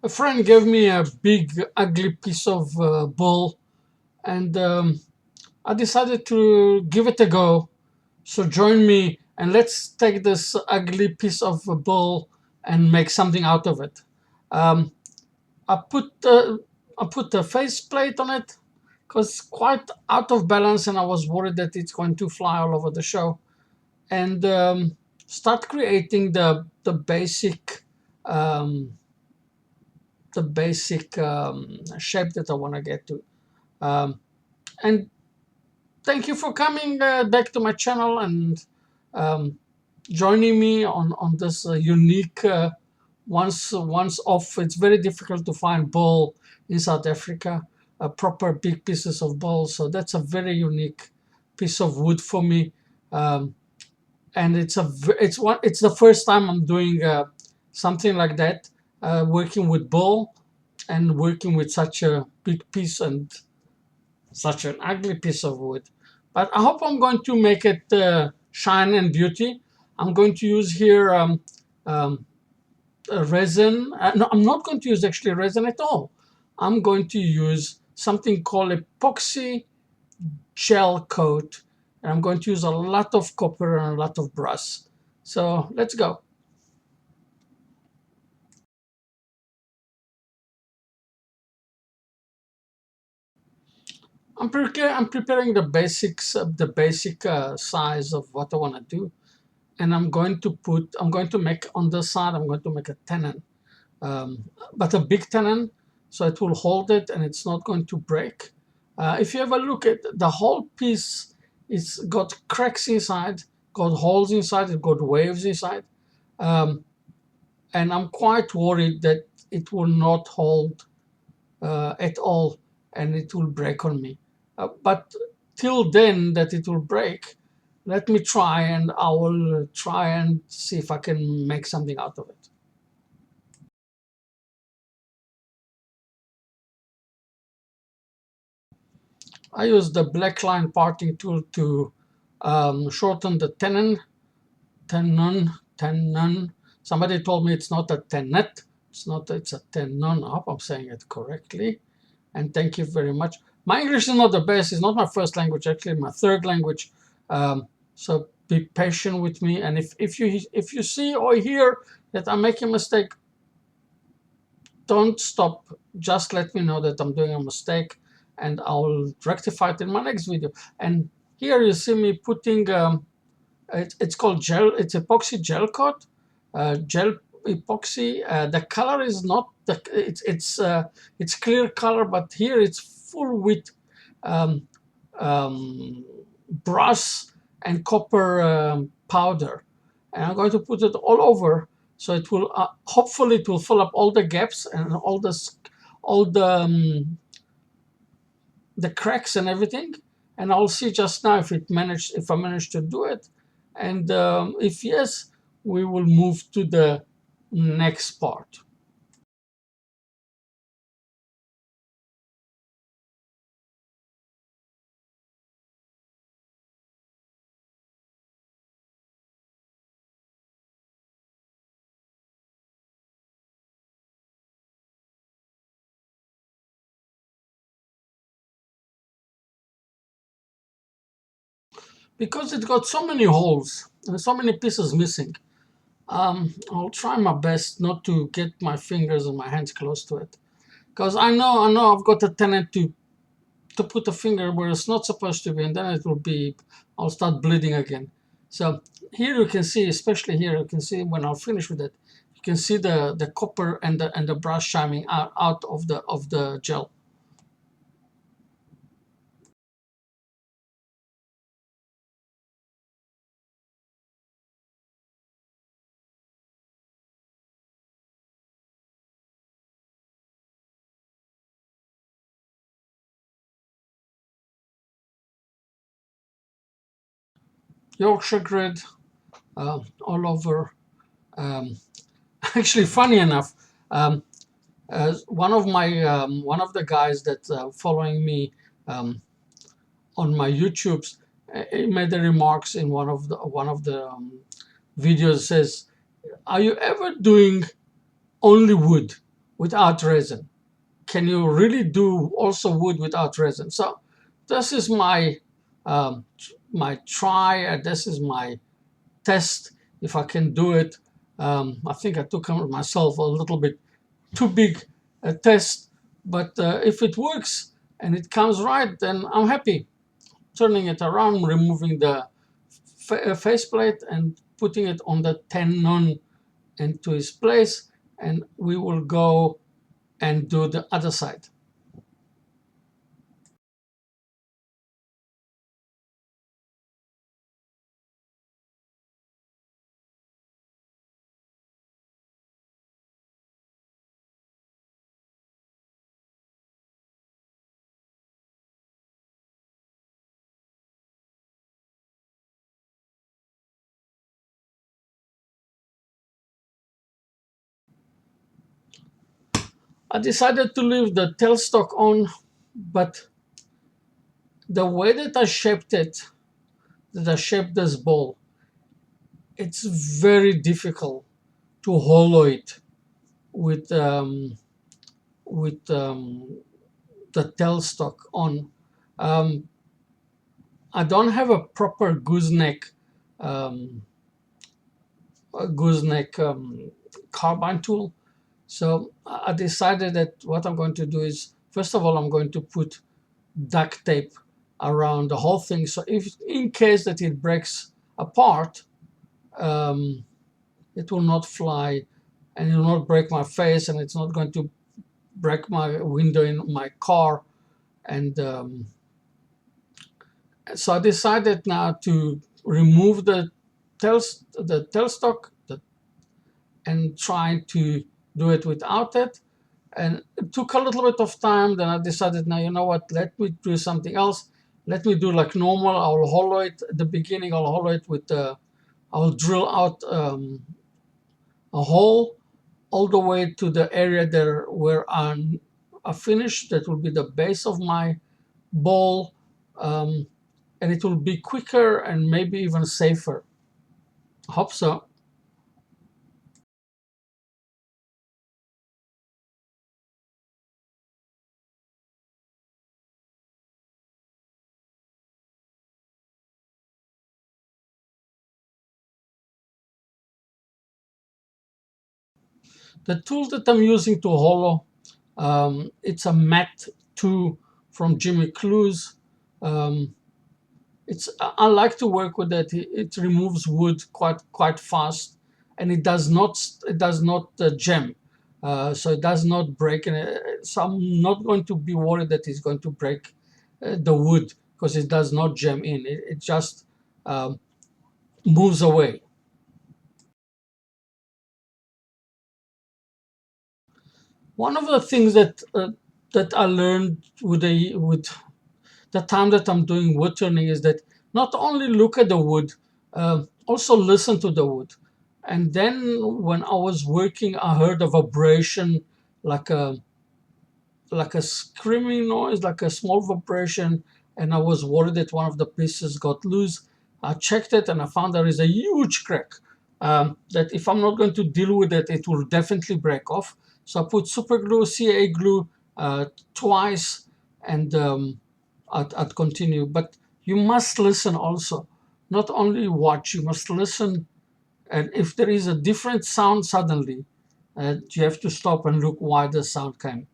A friend gave me a big, ugly piece of bull, and I decided to give it a go. So join me and let's take this ugly piece of bull and make something out of it. Um, I put the face plate on it because it's quite out of balance, and I was worried that it's going to fly all over the show. And start creating the basic um, shape that I want to get to. Um, and thank you for coming back to my channel and um, joining me on this unique once off. It's very difficult to find bull in South Africa, proper big pieces of bull. So that's a very unique piece of wood for me. Um, and it's the first time I'm doing something like that, working with bull and working with such a big piece and such an ugly piece of wood. But I hope I'm going to make it shine and beauty. I'm going to use here um, resin. No, I'm not going to use actually resin at all. I'm going to use something called epoxy gel coat, and I'm going to use a lot of copper and a lot of brass. So let's go. I'm preparing the basics of the basic size of what I want to do, and I'm going to make on the side. I'm going to make a tenon, but a big tenon, so it will hold it and it's not going to break. If you ever look at the whole piece, it's got cracks inside, got holes inside, it got waves inside, um, and I'm quite worried that it will not hold at all, and it will break on me. But till then that it will break, let me try, and I will try and see if I can make something out of it. I use the black line parting tool to shorten the tenon. Somebody told me it's not a tenet, it's a tenon. I hope I'm saying it correctly. And thank you very much. My English is not the best. It's not my first language, actually, my third language. So be patient with me. And if you see or hear that I'm making a mistake, don't stop. Just let me know that I'm doing a mistake, and I'll rectify it in my next video. And here you see me putting it's called gel. It's epoxy gel coat, gel epoxy. The color is not the it's clear color, but here it's full with um, um, brass and copper powder, and I'm going to put it all over, so it will hopefully it will fill up all the gaps and all the cracks and everything. And I'll see just now if I manage to do it, and if yes, we will move to the next part. Because it got so many holes and so many pieces missing, I'll try my best not to get my fingers and my hands close to it, because I know I've got a tendency to put a finger where it's not supposed to be, and then I'll start bleeding again. So here you can see, especially here, you can see when I'll finish with it, you can see the copper and the brass shining out of the gel. Yorkshire grid all over. Um, Actually, funny enough, um, one of the guys that following me um, on my YouTube's, he made the remarks in one of the videos. Says, "Are you ever doing only wood? without resin? Can you really do also wood without resin? So this is um, my try, and this is my test if I can do it. I think I took myself a little bit too big a test, but if it works and it comes right, then I'm happy. Turning it around, removing the faceplate and putting it on the tenon into its place, and we will go and do the other side. I decided to leave the tailstock on, but the way that I shaped it, that I shaped this ball, it's very difficult to hollow it with the tailstock on. Um, I don't have a proper um, gooseneck carbine tool, so I decided that what I'm going to do is, first of all, I'm going to put duct tape around the whole thing. So if in case that it breaks apart, um, it will not fly and it will not break my face, and it's not going to break my window in my car. And so I decided now to remove the tailstock and try to do it without it. And it took a little bit of time. Then I decided, now, you know what, let me do something else. Let me do like normal. I'll hollow it at the beginning. I'll hollow it with I'll drill out a hole all the way to the area there where I finish. That will be the base of my ball. And it will be quicker and maybe even safer. Hope so. The tool that I'm using to hollow, it's a Mat 2 from Jimmy Clues. Um, I like to work with it. It removes wood quite fast, and it does not jam, so it does not break. And so I'm not going to be worried that it's going to break the wood, because it does not jam in. It just um, moves away. One of the things that I learned with the time that I'm doing wood turning is that not only look at the wood, also listen to the wood. And then when I was working, I heard a vibration, like a screaming noise, like a small vibration, and I was worried that one of the pieces got loose. I checked it and I found there is a huge crack, that if I'm not going to deal with it, it will definitely break off. So I put super glue, CA glue, twice, and I'd continue. But you must listen also, not only watch, you must listen. And if there is a different sound suddenly, you have to stop and look why the sound came.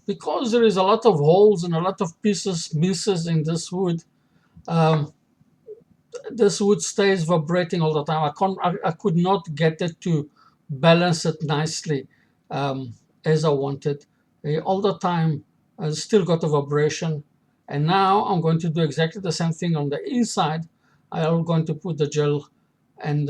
Because there is a lot of holes and a lot of pieces misses in this wood, um, this wood stays vibrating all the time. I could not get it to balance it nicely, as I wanted. All the time, I still got a vibration. And now I'm going to do exactly the same thing on the inside. I'm going to put the gel and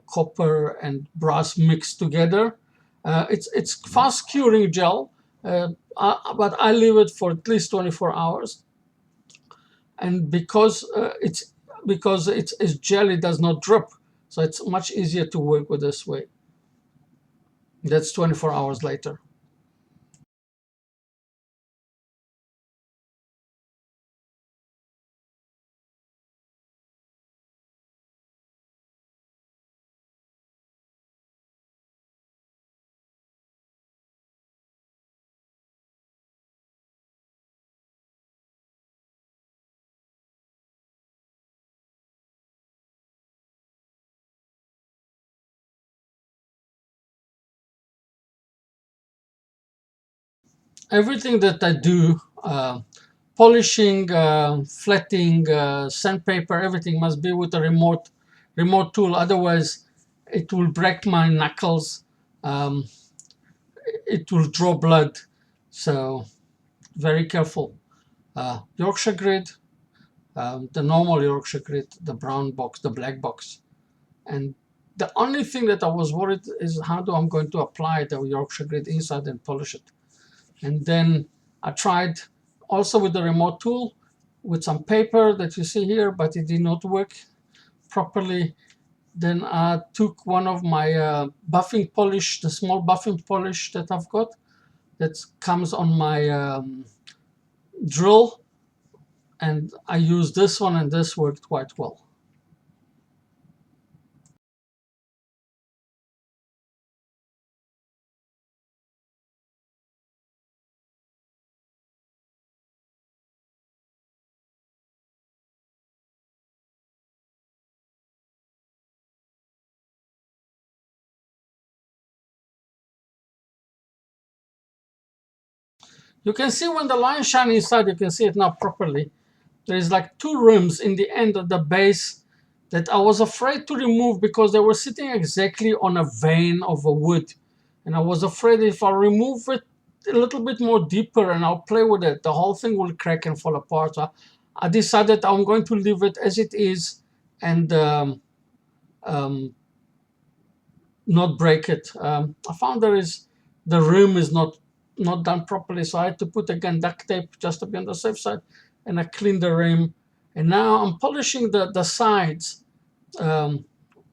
copper and brass mixed together. It's fast curing gel, but I leave it for at least 24 hours. and it's gel, it does not drip, so it's much easier to work with this way. That's 24 hours later. Everything that I do, polishing, flatting, sandpaper, everything must be with a remote tool. Otherwise, it will break my knuckles. Um, it will draw blood. So very careful. Yorkshire grid, the normal Yorkshire grid, the brown box, the black box. And the only thing that I was worried is how I'm going to apply the Yorkshire grid inside and polish it. And then I tried also with the remote tool with some paper that you see here, but it did not work properly. Then I took one of my buffing polish, the small buffing polish that I've got that comes on my drill, and I used this one, and this worked quite well. You can see when the line shine inside, you can see it now properly. There is like two rims in the end of the base that I was afraid to remove because they were sitting exactly on a vein of a wood. And I was afraid if I remove it a little bit more deeper and I'll play with it, the whole thing will crack and fall apart. So I decided I'm going to leave it as it is and um, not break it. I found the rim is not done properly, so I had to put again duct tape just to be on the safe side, and I cleaned the rim. And now I'm polishing the sides um,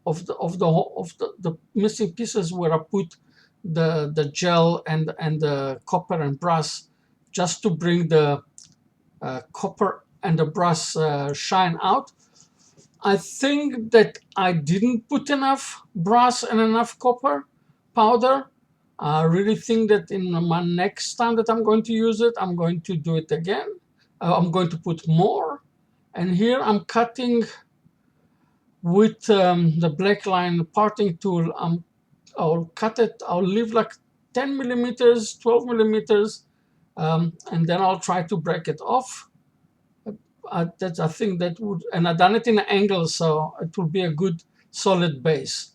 of the missing pieces where I put the gel and the copper and brass, just to bring the copper and the brass shine out. I think that I didn't put enough brass and enough copper powder. I really think that in my next time that I'm going to use it, I'm going to do it again. I'm going to put more. And here I'm cutting with the black line parting tool. I'll cut it, I'll leave like 10 millimeters, 12 millimeters, and then I'll try to break it off. I think that would, and I've done it in an angle, so it will be a good solid base.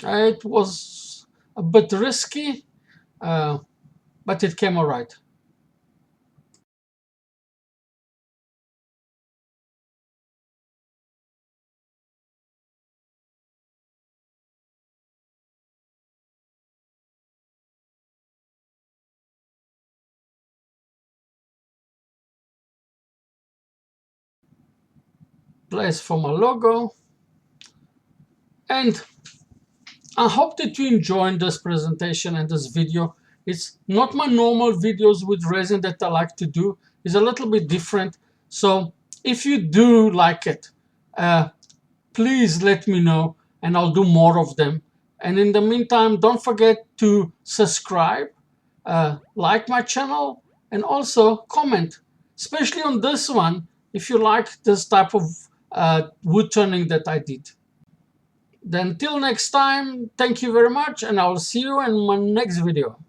It was a bit risky, but it came all right. Place for my logo. And I hope that you enjoyed this presentation and this video. It's not my normal videos with resin that I like to do. It's a little bit different. So if you do like it, please let me know and I'll do more of them. And in the meantime, don't forget to subscribe, like my channel, and also comment, especially on this one, if you like this type of wood turning that I did. Then till next time, thank you very much, and I'll see you in my next video.